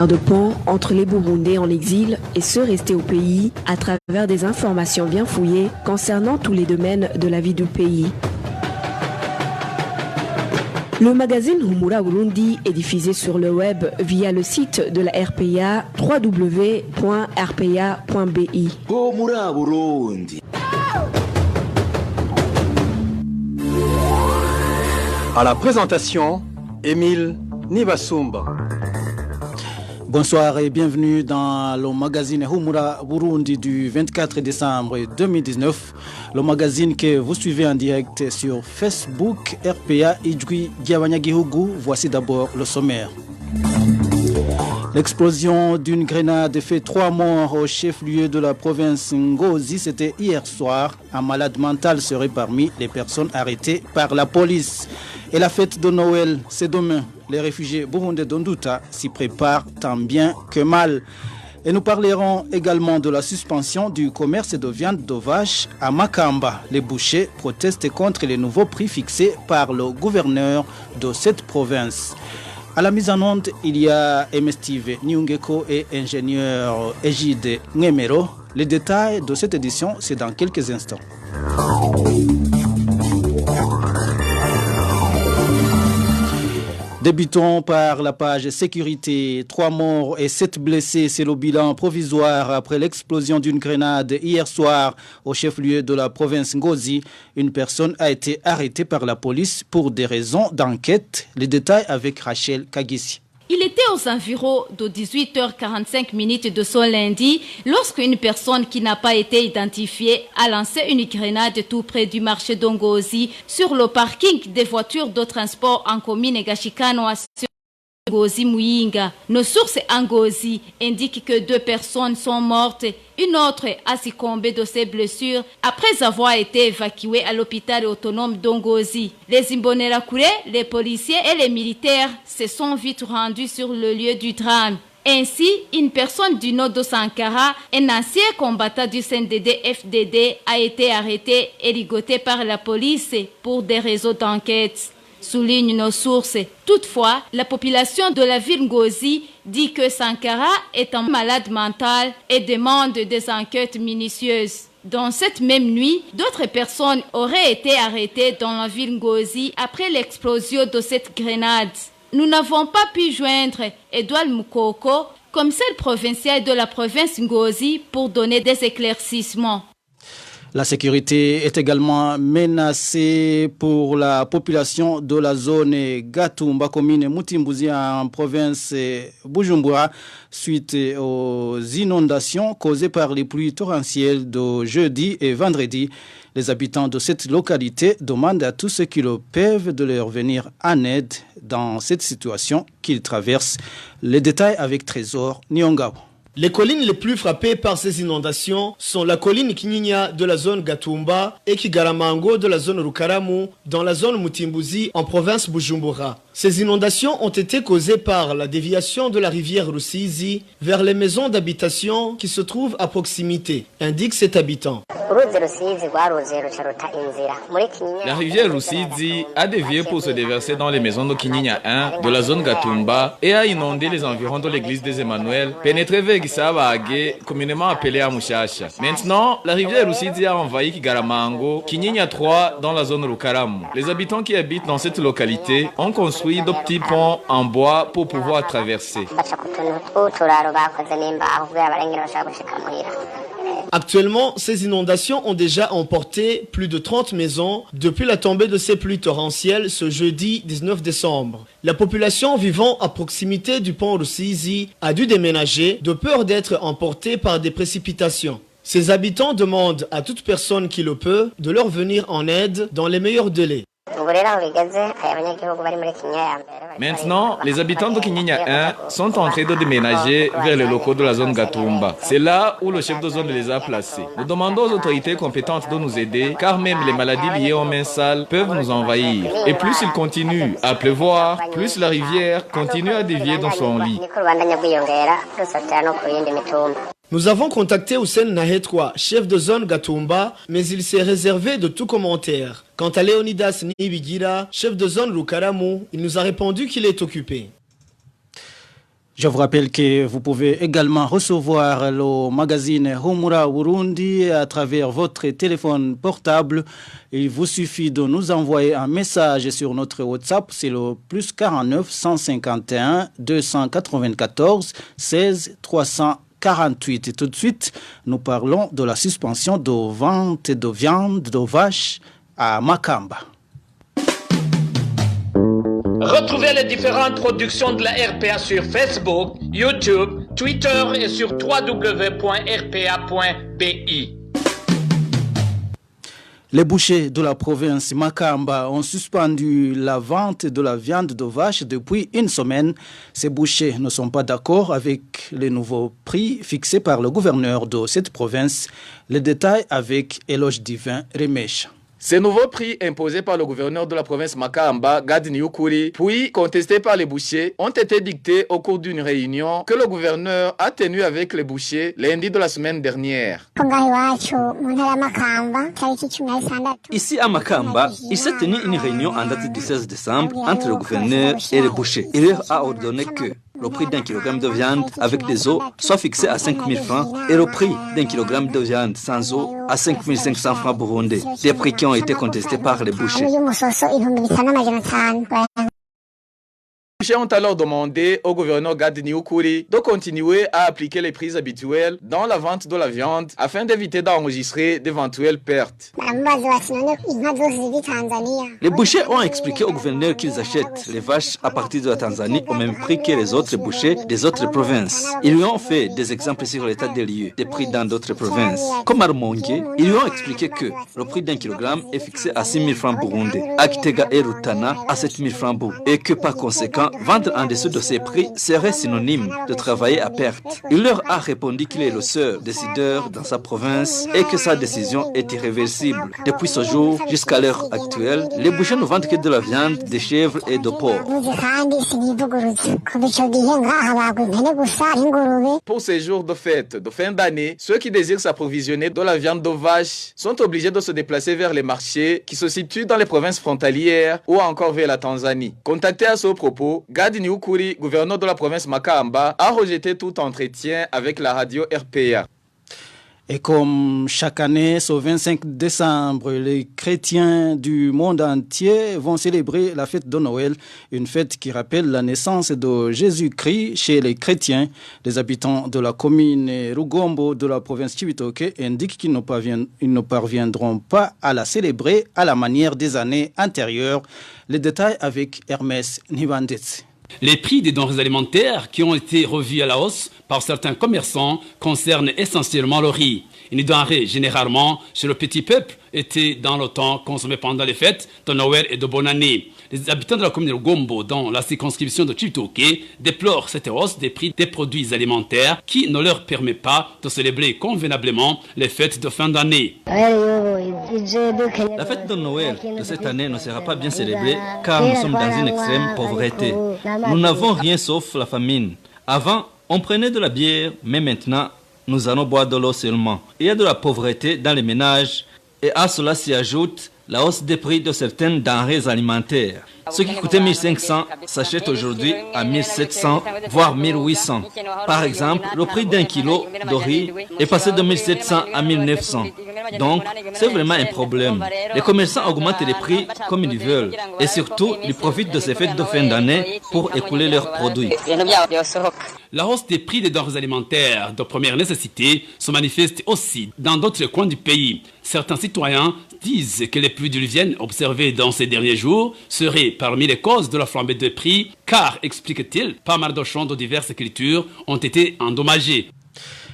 de pont entre les Burundais en exil et ceux restés au pays à travers des informations bien fouillées concernant tous les domaines de la vie du pays. Le magazine Humura Burundi est diffusé sur le web via le site de la RPA www.rpa.bi. Humura Burundi. À la présentation, Émile Nibasumba. Bonsoir et bienvenue dans le magazine Humura Burundi du 24 décembre 2019. Le magazine que vous suivez en direct sur Facebook, RPA Idjwi Diabanyagihugu. Voici d'abord le sommaire. L'explosion d'une grenade fait 3 morts au chef-lieu de la province Ngozi. C'était hier soir. Un malade mental serait parmi les personnes arrêtées par la police. Et la fête de Noël, c'est demain. Les réfugiés burundais d'Ondouta s'y préparent tant bien que mal. Et nous parlerons également de la suspension du commerce de viande de vache à Makamba. Les bouchers protestent contre les nouveaux prix fixés par le gouverneur de cette province. À la mise en onde, il y a Emestive Nyungeko et ingénieur Egide Ngemero. Les détails de cette édition, c'est dans quelques instants. Débutons par la page sécurité. 3 morts et 7 blessés, c'est le bilan provisoire après l'explosion d'une grenade hier soir au chef-lieu de la province Ngozi. Une personne a été arrêtée par la police pour des raisons d'enquête. Les détails avec Rachel Kagissi. Il était aux environs de 18h45 de ce lundi lorsqu'une personne qui n'a pas été identifiée a lancé une grenade tout près du marché d'Ongozi sur le parking des voitures de transport en commune Gashikano à Ngozi Muyinga. Nos sources en Ngozi indiquent que 2 personnes sont mortes. Une autre a succombé de ses blessures après avoir été évacuée à l'hôpital autonome d'Ongozi. Les Imbonerakure, les policiers et les militaires se sont vite rendus sur le lieu du drame. Ainsi, une personne du nord de Sankara, un ancien combattant du CNDD-FDD, a été arrêté et ligoté par la police pour des raisons d'enquête. Soulignent nos sources. Toutefois, la population de la ville Ngozi dit que Sankara est un malade mental et demande des enquêtes minutieuses. Dans cette même nuit, d'autres personnes auraient été arrêtées dans la ville Ngozi après l'explosion de cette grenade. Nous n'avons pas pu joindre Edouard Moukoko, commissaire provincial de la province Ngozi, pour donner des éclaircissements. La sécurité est également menacée pour la population de la zone Gatumba, commune Mutimbuzi en province Bujumbura, suite aux inondations causées par les pluies torrentielles de jeudi et vendredi. Les habitants de cette localité demandent à tous ceux qui le peuvent de leur venir en aide dans cette situation qu'ils traversent. Les détails avec Trésor Nyongabo. Les collines les plus frappées par ces inondations sont la colline Kinyinya de la zone Gatumba et Kigaramango de la zone Rukaramu dans la zone Mutimbuzi en province Bujumbura. Ces inondations ont été causées par la déviation de la rivière Rusizi vers les maisons d'habitation qui se trouvent à proximité, indique cet habitant. La rivière Rusizi a dévié pour se déverser dans les maisons de Kinyinya 1 de la zone Gatumba et a inondé les environs de l'église des Emmanuel, pénétré vers Gisabage, communément appelé à Mushasha. Maintenant, la rivière Rusizi a envahi Kigaramango, Kinyinya 3 dans la zone Rukaramu. Les habitants qui habitent dans cette localité ont construit de petits ponts en bois pour pouvoir traverser. Actuellement, ces inondations ont déjà emporté plus de 30 maisons depuis la tombée de ces pluies torrentielles ce jeudi 19 décembre. La population vivant à proximité du pont Rusizi a dû déménager de peur d'être emportée par des précipitations. Ces habitants demandent à toute personne qui le peut de leur venir en aide dans les meilleurs délais. Maintenant, les habitants de Kinyinya 1 sont en train de déménager vers les locaux de la zone Gatumba. C'est là où le chef de zone les a placés. Nous demandons aux autorités compétentes de nous aider, car même les maladies liées aux mains sales peuvent nous envahir. Et plus il continue à pleuvoir, plus la rivière continue à dévier dans son lit. Nous avons contacté Hussein Nahetwa, chef de zone Gatumba, mais il s'est réservé de tout commentaire. Quant à Léonidas Nibigira, chef de zone Rukaramu, il nous a répondu qu'il est occupé. Je vous rappelle que vous pouvez également recevoir le magazine Humura Burundi à travers votre téléphone portable. Il vous suffit de nous envoyer un message sur notre WhatsApp, c'est le plus 49 151 294 16 348. Et tout de suite, nous parlons de la suspension de vente de viande de vache à Makamba. Retrouvez les différentes productions de la RPA sur Facebook, YouTube, Twitter et sur www.rpa.bi. Les bouchers de la province Makamba ont suspendu la vente de la viande de vache depuis une semaine. Ces bouchers ne sont pas d'accord avec les nouveaux prix fixés par le gouverneur de cette province. Les détails avec Éloge Divin Remèche. Ces nouveaux prix imposés par le gouverneur de la province Makamba, Gad Niukuri, puis contestés par les bouchers, ont été dictés au cours d'une réunion que le gouverneur a tenue avec les bouchers lundi de la semaine dernière. Ici à Makamba, il s'est tenu une réunion en date du 16 décembre entre le gouverneur et les bouchers. Il leur a ordonné que le prix d'un kilogramme de viande avec des os soit fixé à 5 000 francs et le prix d'un kilogramme de viande sans os à 5 500 francs burundais. Des prix qui ont été contestés par les bouchers. Les bouchers ont alors demandé au gouverneur Gad Niukuri de continuer à appliquer les prix habituels dans la vente de la viande afin d'éviter d'enregistrer d'éventuelles pertes. Les bouchers ont expliqué au gouverneur qu'ils achètent les vaches à partir de la Tanzanie au même prix que les autres bouchers des autres provinces. Ils lui ont fait des exemples sur l'état des lieux, des prix dans d'autres provinces. Comme à Rumonge, ils lui ont expliqué que le prix d'un kilogramme est fixé à 6 000 francs burundais, à Kitega et Rutana à 7 000 francs burundais, et que par conséquent, vendre en dessous de ces prix serait synonyme de travailler à perte. Il leur a répondu qu'il est le seul décideur dans sa province et que sa décision est irréversible. Depuis ce jour jusqu'à l'heure actuelle, les bouchers ne vendent que de la viande, des chèvres et de porc. Pour ces jours de fête de fin d'année, ceux qui désirent s'approvisionner de la viande de vache sont obligés de se déplacer vers les marchés qui se situent dans les provinces frontalières ou encore vers la Tanzanie. Contacté à ce propos, Gad Niukuri, gouverneur de la province Makamba, a rejeté tout entretien avec la radio RPA. Et comme chaque année, ce 25 décembre, les chrétiens du monde entier vont célébrer la fête de Noël, une fête qui rappelle la naissance de Jésus-Christ chez les chrétiens. Les habitants de la commune Rugombo de la province Cibitoke indiquent qu'ils ne parviendront pas à la célébrer à la manière des années antérieures. Les détails avec Hermès Nibandetsi. Les prix des denrées alimentaires qui ont été revus à la hausse par certains commerçants concernent essentiellement le riz. Une denrée généralement chez le petit peuple était dans le temps consommée pendant les fêtes de Noël et de Bonne Année. Les habitants de la commune de Gombo, dans la circonscription de Cibitoke, déplorent cette hausse des prix des produits alimentaires qui ne leur permet pas de célébrer convenablement les fêtes de fin d'année. La fête de Noël de cette année ne sera pas bien célébrée car nous sommes dans une extrême pauvreté. Nous n'avons rien sauf la famine. Avant, on prenait de la bière, mais maintenant, nous allons boire de l'eau seulement. Il y a de la pauvreté dans les ménages et à cela s'y ajoute la hausse des prix de certaines denrées alimentaires. Ce qui coûtait 1500 s'achète aujourd'hui à 1700, voire 1800. Par exemple, le prix d'un kilo de riz est passé de 1700 à 1900. Donc, c'est vraiment un problème. Les commerçants augmentent les prix comme ils veulent. Et surtout, ils profitent de ces fêtes de fin d'année pour écouler leurs produits. La hausse des prix des denrées alimentaires de première nécessité se manifeste aussi dans d'autres coins du pays. Certains citoyens disent que les pluies diluviennes observées dans ces derniers jours seraient parmi les causes de la flambée des prix, car, explique-t-il, pas mal de champs de diverses cultures ont été endommagés.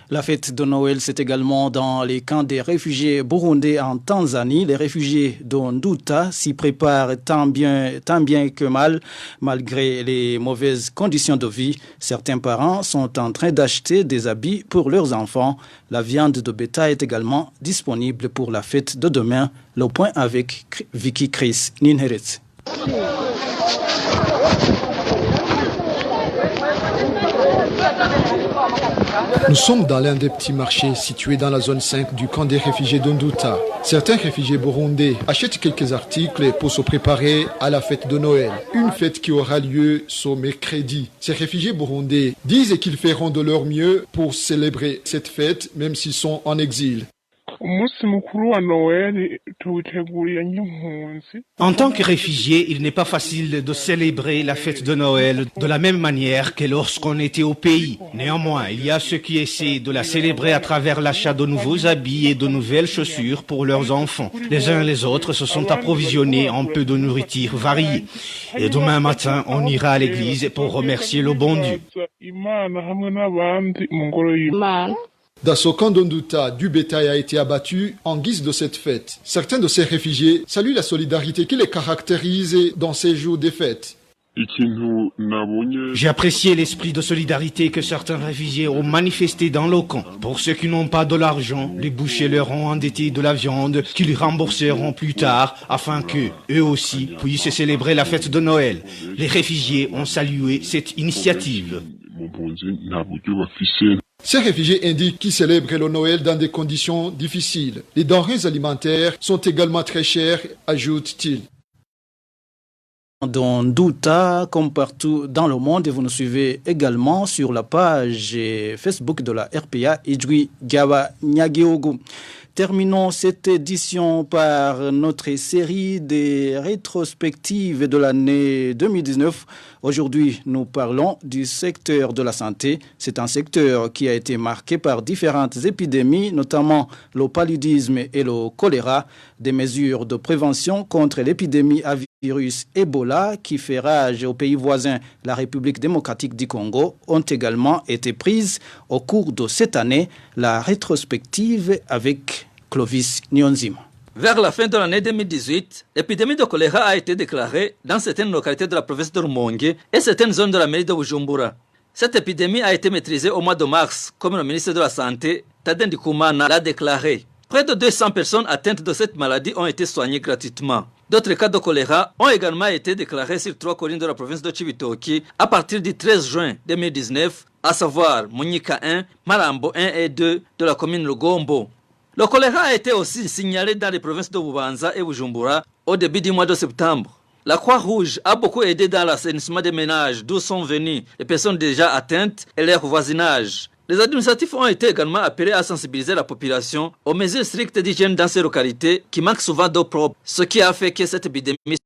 La fête de Noël, c'est également dans les camps des réfugiés burundais en Tanzanie. Les réfugiés d'Onduta s'y préparent tant bien que mal, malgré les mauvaises conditions de vie. Certains parents sont en train d'acheter des habits pour leurs enfants. La viande de bétail est également disponible pour la fête de demain. Le point avec Vicky Chris Ninheret. Nous sommes dans l'un des petits marchés situés dans la zone 5 du camp des réfugiés d'Onduta. Certains réfugiés burundais achètent quelques articles pour se préparer à la fête de Noël, une fête qui aura lieu ce mercredi. Ces réfugiés burundais disent qu'ils feront de leur mieux pour célébrer cette fête, même s'ils sont en exil. En tant que réfugié, il n'est pas facile de célébrer la fête de Noël de la même manière que lorsqu'on était au pays. Néanmoins, il y a ceux qui essaient de la célébrer à travers l'achat de nouveaux habits et de nouvelles chaussures pour leurs enfants. Les uns et les autres se sont approvisionnés en peu de nourriture variée. Et demain matin, on ira à l'église pour remercier le bon Dieu. Dans ce camp d'Onduta, du bétail a été abattu en guise de cette fête. Certains de ces réfugiés saluent la solidarité qui les caractérise dans ces jours des fêtes. J'ai apprécié l'esprit de solidarité que certains réfugiés ont manifesté dans le camp. Pour ceux qui n'ont pas de l'argent, les bouchers leur ont endetté de la viande qu'ils rembourseront plus tard afin que eux aussi puissent célébrer la fête de Noël. Les réfugiés ont salué cette initiative. Ces réfugiés indiquent qu'ils célèbrent le Noël dans des conditions difficiles. Les denrées alimentaires sont également très chères, ajoute-t-il. Dans Douta, comme partout dans le monde, et vous nous suivez également sur la page Facebook de la RPA Idjwi Gawa Nyageogo. Terminons cette édition par notre série des rétrospectives de l'année 2019. Aujourd'hui, nous parlons du secteur de la santé. C'est un secteur qui a été marqué par différentes épidémies, notamment le paludisme et le choléra. Des mesures de prévention contre l'épidémie à virus Ebola qui fait rage aux pays voisins, la République démocratique du Congo, ont également été prises au cours de cette année. La rétrospective avec Clovis Nyonzima. Vers la fin de l'année 2018, l'épidémie de choléra a été déclarée dans certaines localités de la province de Rumongue et certaines zones de la mairie de Bujumbura. Cette épidémie a été maîtrisée au mois de mars, comme le ministre de la Santé, Tadei Ndikumana, l'a déclaré. Près de 200 personnes atteintes de cette maladie ont été soignées gratuitement. D'autres cas de choléra ont également été déclarés sur 3 collines de la province de Chibitoki à partir du 13 juin 2019, à savoir Munyika 1, Marambo 1 et 2 de la commune Lugombo. Le choléra a été aussi signalé dans les provinces de Bubanza et Bujumbura au début du mois de septembre. La Croix-Rouge a beaucoup aidé dans l'assainissement des ménages d'où sont venues les personnes déjà atteintes et leur voisinage. Les administratifs ont été également appelés à sensibiliser la population aux mesures strictes d'hygiène dans ces localités qui manquent souvent d'eau propre, ce qui a fait que cette épidémie.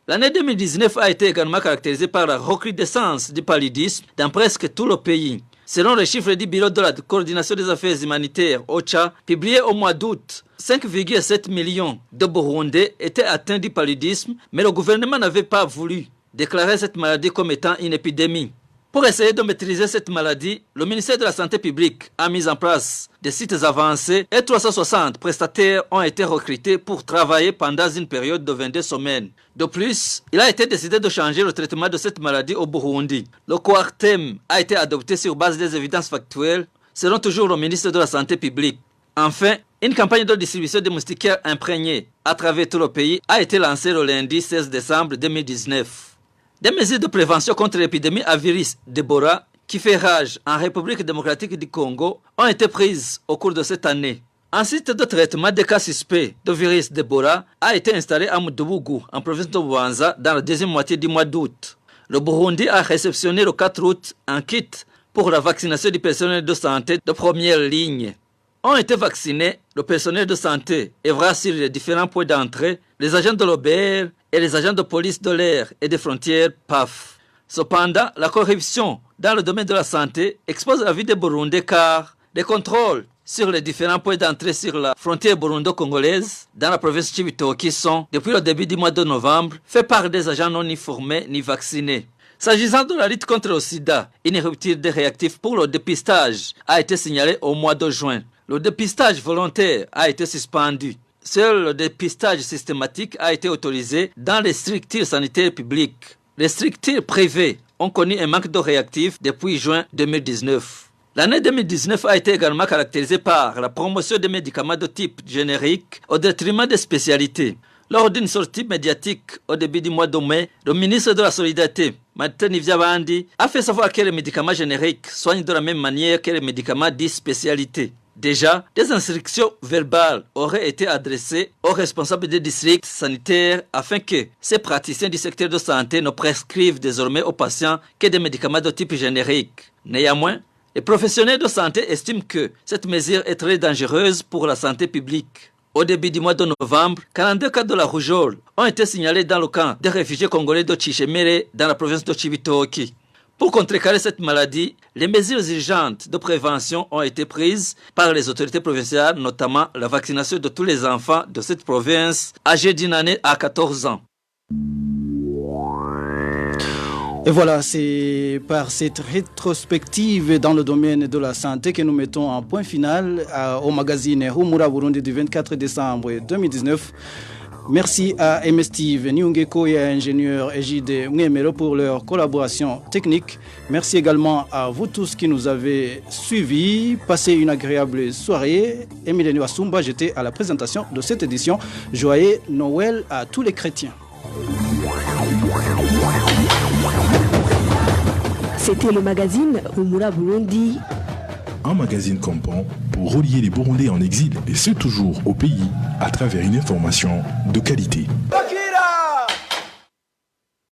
L'année 2019 a été également caractérisée par la recrudescence du paludisme dans presque tout le pays. Selon les chiffres du Bureau de la coordination des affaires humanitaires, OCHA, publié au mois d'août, 5,7 millions de Burundais étaient atteints du paludisme, mais le gouvernement n'avait pas voulu déclarer cette maladie comme étant une épidémie. Pour essayer de maîtriser cette maladie, le ministère de la Santé publique a mis en place des sites avancés et 360 prestataires ont été recrutés pour travailler pendant une période de 22 semaines. De plus, il a été décidé de changer le traitement de cette maladie au Burundi. Le Coartem a été adopté sur base des évidences factuelles, selon toujours le ministre de la Santé publique. Enfin, une campagne de distribution de moustiquaires imprégnés à travers tout le pays a été lancée le lundi 16 décembre 2019. Des mesures de prévention contre l'épidémie à virus d'Ebola qui fait rage en République démocratique du Congo ont été prises au cours de cette année. Un site de traitement des cas suspects de virus d'Ebola a été installé à Mudubugu, en province de Bubanza, dans la deuxième moitié du mois d'août. Le Burundi a réceptionné le 4 août un kit pour la vaccination du personnel de santé de première ligne. Ont été vaccinés le personnel de santé œuvrant sur les différents points d'entrée, les agents de l'OBR et les agents de police de l'air et des frontières PAF. Cependant, la corruption dans le domaine de la santé expose la vie des Burundais car les contrôles sur les différents points d'entrée sur la frontière burundo-congolaise dans la province de Chibitoki sont, depuis le début du mois de novembre, faits par des agents non ni formés ni vaccinés. S'agissant de la lutte contre le sida, une rupture des réactifs pour le dépistage a été signalée au mois de juin. Le dépistage volontaire a été suspendu. Seul le dépistage systématique a été autorisé dans les structures sanitaires publiques. Les structures privées ont connu un manque de réactifs depuis juin 2019. L'année 2019 a été également caractérisée par la promotion des médicaments de type générique au détriment des spécialités. Lors d'une sortie médiatique au début du mois de mai, le ministre de la Solidarité, Martin Nivyabandi, a fait savoir que les médicaments génériques soignent de la même manière que les médicaments dits spécialités. Déjà, des instructions verbales auraient été adressées aux responsables des districts sanitaires afin que ces praticiens du secteur de santé ne prescrivent désormais aux patients que des médicaments de type générique. Néanmoins, les professionnels de santé estiment que cette mesure est très dangereuse pour la santé publique. Au début du mois de novembre, 42 cas de la rougeole ont été signalés dans le camp des réfugiés congolais de Chichemere dans la province de Chibitoki. Pour contrecarrer cette maladie, les mesures urgentes de prévention ont été prises par les autorités provinciales, notamment la vaccination de tous les enfants de cette province âgés d'une année à 14 ans. Et voilà, c'est par cette rétrospective dans le domaine de la santé que nous mettons un point final au magazine Humura Burundi du 24 décembre 2019. Merci à Steve Nyungeko et à l'ingénieur Ejide Mwemero pour leur collaboration technique. Merci également à vous tous qui nous avez suivis. Passez une agréable soirée. Emile Nwasumba, j'étais à la présentation de cette édition. Joyeux Noël à tous les chrétiens. C'était le magazine Humura Burundi. Un magazine comprend pour relier les Burundais en exil et ceux toujours au pays à travers une information de qualité.